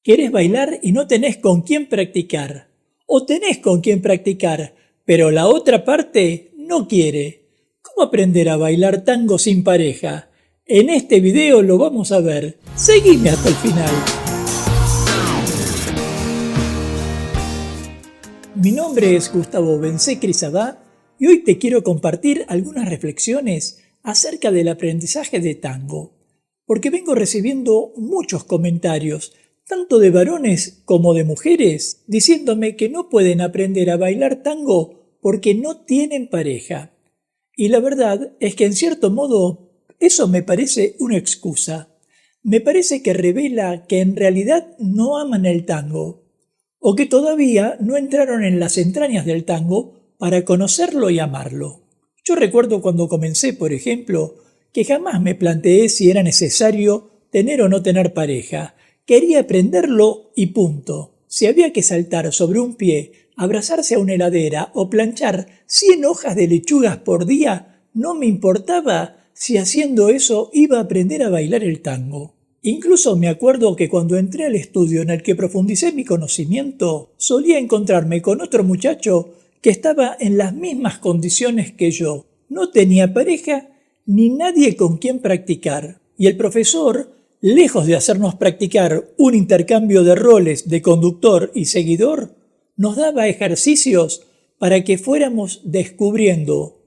Querés bailar y no tenés con quién practicar. O tenés con quién practicar, pero la otra parte no quiere. ¿Cómo aprender a bailar tango sin pareja? En este video lo vamos a ver. Seguime hasta el final. Mi nombre es Gustavo Bencé-Crisabá y hoy te quiero compartir algunas reflexiones acerca del aprendizaje de tango, porque vengo recibiendo muchos comentarios, tanto de varones como de mujeres, diciéndome que no pueden aprender a bailar tango porque no tienen pareja. Y la verdad es que en cierto modo eso me parece una excusa. Me parece que revela que en realidad no aman el tango, o que todavía no entraron en las entrañas del tango para conocerlo y amarlo. Yo recuerdo cuando comencé, por ejemplo, que jamás me planteé si era necesario tener o no tener pareja. Quería aprenderlo y punto. Si había que saltar sobre un pie, abrazarse a una heladera o planchar 100 hojas de lechugas por día, no me importaba si haciendo eso iba a aprender a bailar el tango. Incluso me acuerdo que cuando entré al estudio en el que profundicé mi conocimiento, solía encontrarme con otro muchacho que estaba en las mismas condiciones que yo. No tenía pareja ni nadie con quien practicar. Y el profesor, lejos de hacernos practicar un intercambio de roles de conductor y seguidor, nos daba ejercicios para que fuéramos descubriendo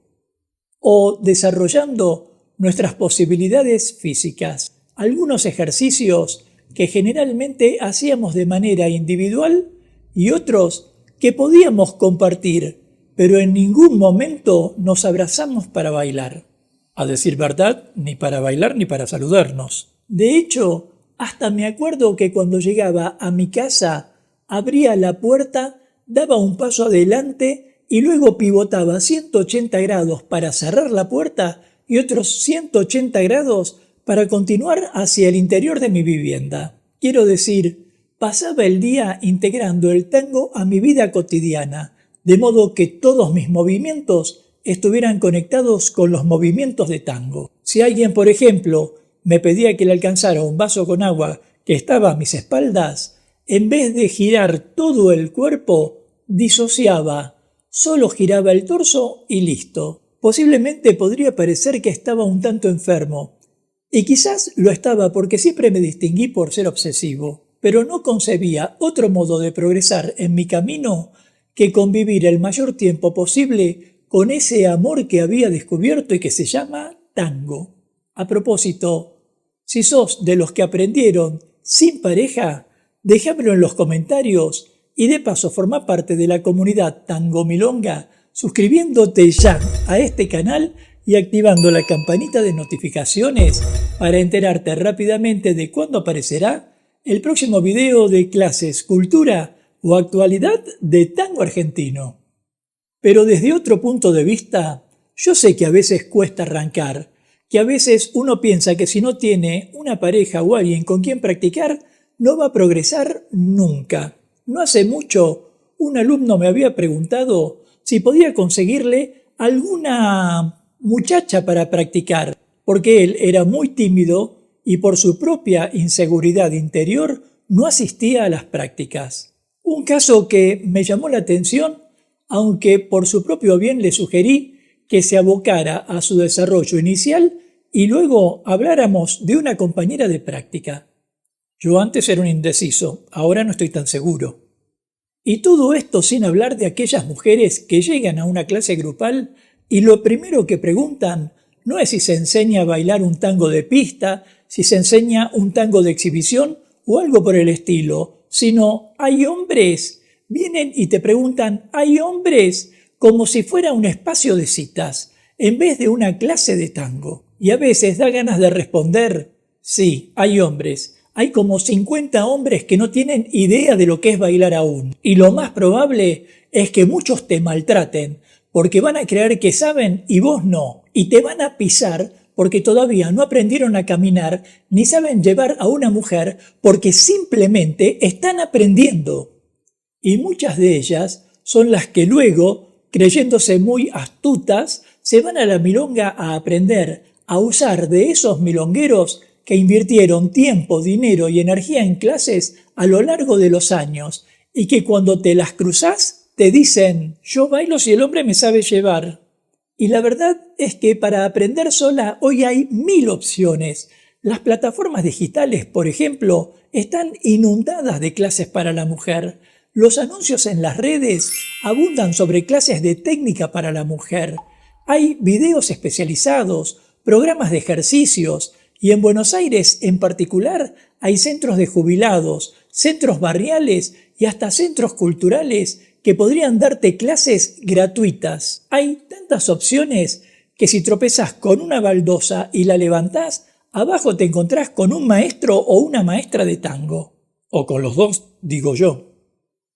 o desarrollando nuestras posibilidades físicas. Algunos ejercicios que generalmente hacíamos de manera individual y otros que podíamos compartir, pero en ningún momento nos abrazamos para bailar. A decir verdad, ni para bailar ni para saludarnos. De hecho, hasta me acuerdo que cuando llegaba a mi casa, abría la puerta, daba un paso adelante y luego pivotaba 180 grados para cerrar la puerta y otros 180 grados para continuar hacia el interior de mi vivienda. Quiero decir, pasaba el día integrando el tango a mi vida cotidiana, de modo que todos mis movimientos estuvieran conectados con los movimientos de tango. Si alguien, por ejemplo, me pedía que le alcanzara un vaso con agua que estaba a mis espaldas, en vez de girar todo el cuerpo, disociaba, solo giraba el torso y listo. Posiblemente podría parecer que estaba un tanto enfermo, y quizás lo estaba porque siempre me distinguí por ser obsesivo, pero no concebía otro modo de progresar en mi camino que convivir el mayor tiempo posible con ese amor que había descubierto y que se llama tango. A propósito, si sos de los que aprendieron sin pareja, déjamelo en los comentarios y de paso forma parte de la comunidad Tango Milonga suscribiéndote ya a este canal y activando la campanita de notificaciones para enterarte rápidamente de cuándo aparecerá el próximo video de clases, cultura o actualidad de tango argentino. Pero desde otro punto de vista, yo sé que a veces cuesta arrancar, que a veces uno piensa que si no tiene una pareja o alguien con quien practicar, no va a progresar nunca. No hace mucho, un alumno me había preguntado si podía conseguirle alguna muchacha para practicar, porque él era muy tímido y por su propia inseguridad interior no asistía a las prácticas. Un caso que me llamó la atención, aunque por su propio bien le sugerí que se abocara a su desarrollo inicial y luego habláramos de una compañera de práctica. Yo antes era un indeciso, ahora no estoy tan seguro. Y todo esto sin hablar de aquellas mujeres que llegan a una clase grupal y lo primero que preguntan no es si se enseña a bailar un tango de pista, si se enseña un tango de exhibición o algo por el estilo, sino ¿hay hombres? Vienen y te preguntan ¿hay hombres? Como si fuera un espacio de citas, en vez de una clase de tango. Y a veces da ganas de responder sí, hay hombres. Hay como 50 hombres que no tienen idea de lo que es bailar aún. Y lo más probable es que muchos te maltraten, porque van a creer que saben y vos no. Y te van a pisar porque todavía no aprendieron a caminar, ni saben llevar a una mujer porque simplemente están aprendiendo. Y muchas de ellas son las que luego, creyéndose muy astutas, se van a la milonga a aprender a usar de esos milongueros que invirtieron tiempo, dinero y energía en clases a lo largo de los años y que cuando te las cruzás te dicen «yo bailo si el hombre me sabe llevar». Y la verdad es que para aprender sola hoy hay 1000 opciones. Las plataformas digitales, por ejemplo, están inundadas de clases para la mujer. Los anuncios en las redes abundan sobre clases de técnica para la mujer. Hay videos especializados, programas de ejercicios y en Buenos Aires en particular hay centros de jubilados, centros barriales y hasta centros culturales que podrían darte clases gratuitas. Hay tantas opciones que si tropezás con una baldosa y la levantás, abajo te encontrás con un maestro o una maestra de tango. O con los dos, digo yo.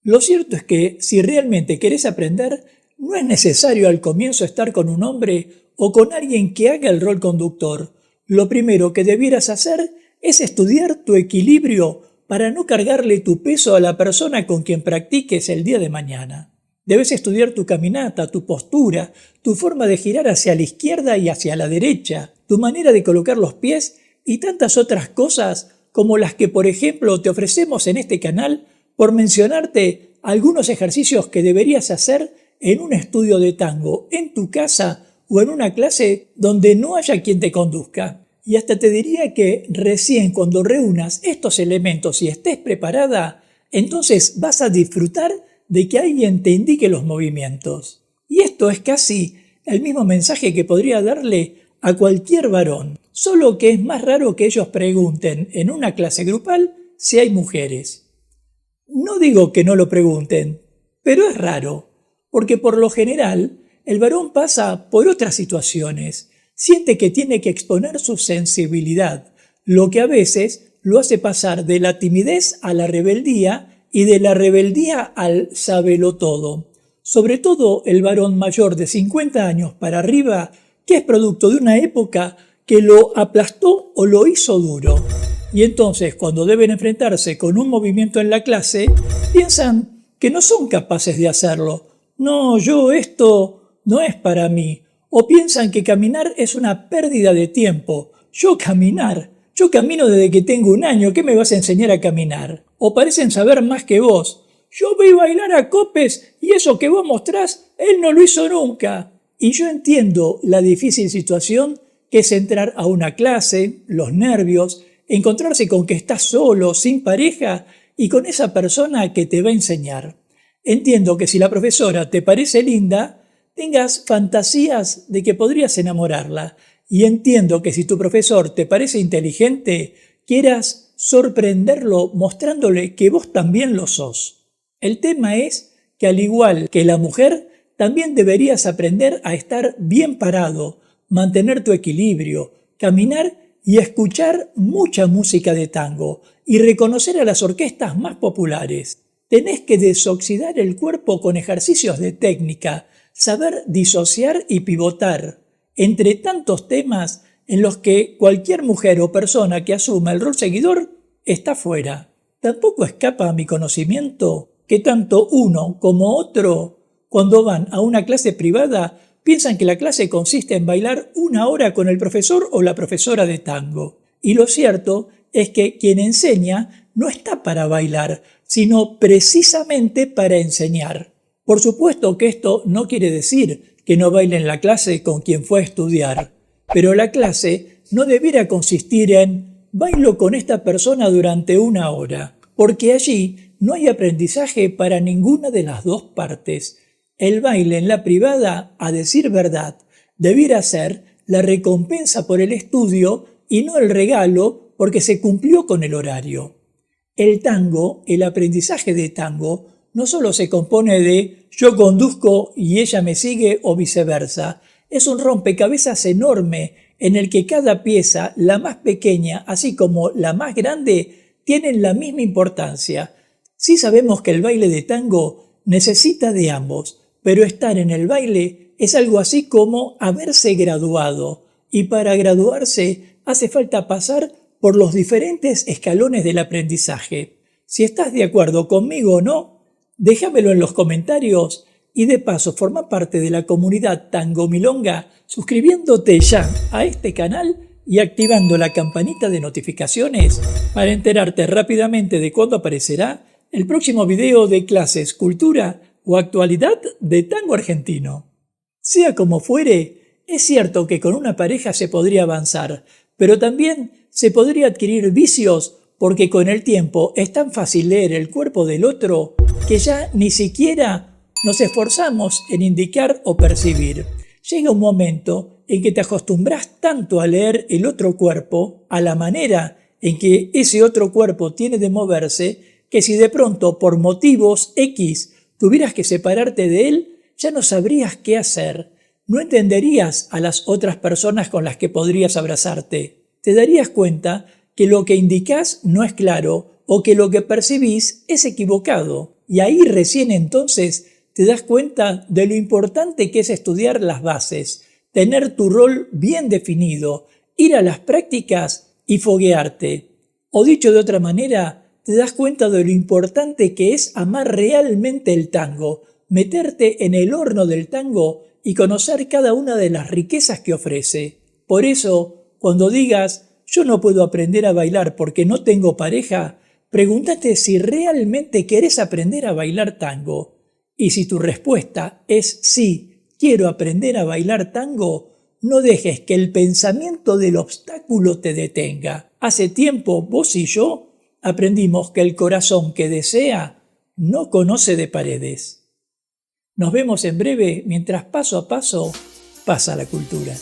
Lo cierto es que si realmente querés aprender, no es necesario al comienzo estar con un hombre o con alguien que haga el rol conductor. Lo primero que debieras hacer es estudiar tu equilibrio para no cargarle tu peso a la persona con quien practiques el día de mañana. Debes estudiar tu caminata, tu postura, tu forma de girar hacia la izquierda y hacia la derecha, tu manera de colocar los pies y tantas otras cosas como las que, por ejemplo, te ofrecemos en este canal por mencionarte algunos ejercicios que deberías hacer en un estudio de tango, en tu casa o en una clase donde no haya quien te conduzca. Y hasta te diría que recién cuando reúnas estos elementos y estés preparada, entonces vas a disfrutar de que alguien te indique los movimientos. Y esto es casi el mismo mensaje que podría darle a cualquier varón, solo que es más raro que ellos pregunten en una clase grupal si hay mujeres. No digo que no lo pregunten, pero es raro, porque por lo general el varón pasa por otras situaciones, siente que tiene que exponer su sensibilidad, lo que a veces lo hace pasar de la timidez a la rebeldía y de la rebeldía al sabelotodo. Sobre todo el varón mayor de 50 años para arriba, que es producto de una época que lo aplastó o lo hizo duro. Y entonces, cuando deben enfrentarse con un movimiento en la clase, piensan que no son capaces de hacerlo. No, esto no es para mí. O piensan que caminar es una pérdida de tiempo. Yo camino desde que tengo 1 año, ¿qué me vas a enseñar a caminar? O parecen saber más que vos. Yo vi bailar a Copes y eso que vos mostrás, él no lo hizo nunca. Y yo entiendo la difícil situación que es entrar a una clase, los nervios, encontrarse con que estás solo, sin pareja y con esa persona que te va a enseñar. Entiendo que si la profesora te parece linda, tengas fantasías de que podrías enamorarla. Y entiendo que si tu profesor te parece inteligente, quieras sorprenderlo mostrándole que vos también lo sos. El tema es que al igual que la mujer, también deberías aprender a estar bien parado, mantener tu equilibrio, caminar y escuchar mucha música de tango y reconocer a las orquestas más populares. Tenés que desoxidar el cuerpo con ejercicios de técnica, saber disociar y pivotar, entre tantos temas en los que cualquier mujer o persona que asuma el rol seguidor está fuera. Tampoco escapa a mi conocimiento que tanto uno como otro, cuando van a una clase privada, piensan que la clase consiste en bailar 1 hora con el profesor o la profesora de tango. Y lo cierto es que quien enseña no está para bailar, sino precisamente para enseñar. Por supuesto que esto no quiere decir que no baile en la clase con quien fue a estudiar, pero la clase no debiera consistir en bailo con esta persona durante 1 hora, porque allí no hay aprendizaje para ninguna de las dos partes. El baile en la privada, a decir verdad, debiera ser la recompensa por el estudio y no el regalo porque se cumplió con el horario. El tango, el aprendizaje de tango, no solo se compone de yo conduzco y ella me sigue o viceversa. Es un rompecabezas enorme en el que cada pieza, la más pequeña así como la más grande, tienen la misma importancia. Sí sabemos que el baile de tango necesita de ambos, pero estar en el baile es algo así como haberse graduado, y para graduarse hace falta pasar por los diferentes escalones del aprendizaje. Si estás de acuerdo conmigo o no, déjamelo en los comentarios y de paso forma parte de la comunidad Tango Milonga suscribiéndote ya a este canal y activando la campanita de notificaciones para enterarte rápidamente de cuándo aparecerá el próximo video de clases, cultura o actualidad de tango argentino. Sea como fuere, es cierto que con una pareja se podría avanzar, pero también se podría adquirir vicios porque con el tiempo es tan fácil leer el cuerpo del otro que ya ni siquiera nos esforzamos en indicar o percibir. Llega un momento en que te acostumbras tanto a leer el otro cuerpo, a la manera en que ese otro cuerpo tiene de moverse, que si de pronto por motivos X tuvieras que separarte de él, ya no sabrías qué hacer. No entenderías a las otras personas con las que podrías abrazarte. Te darías cuenta que lo que indicás no es claro o que lo que percibís es equivocado. Y ahí recién entonces te das cuenta de lo importante que es estudiar las bases, tener tu rol bien definido, ir a las prácticas y foguearte. O dicho de otra manera, te das cuenta de lo importante que es amar realmente el tango, meterte en el horno del tango y conocer cada una de las riquezas que ofrece. Por eso, cuando digas, yo no puedo aprender a bailar porque no tengo pareja, pregúntate si realmente querés aprender a bailar tango. Y si tu respuesta es sí, quiero aprender a bailar tango, no dejes que el pensamiento del obstáculo te detenga. Hace tiempo vos y yo aprendimos que el corazón que desea no conoce de paredes. Nos vemos en breve mientras paso a paso pasa la cultura.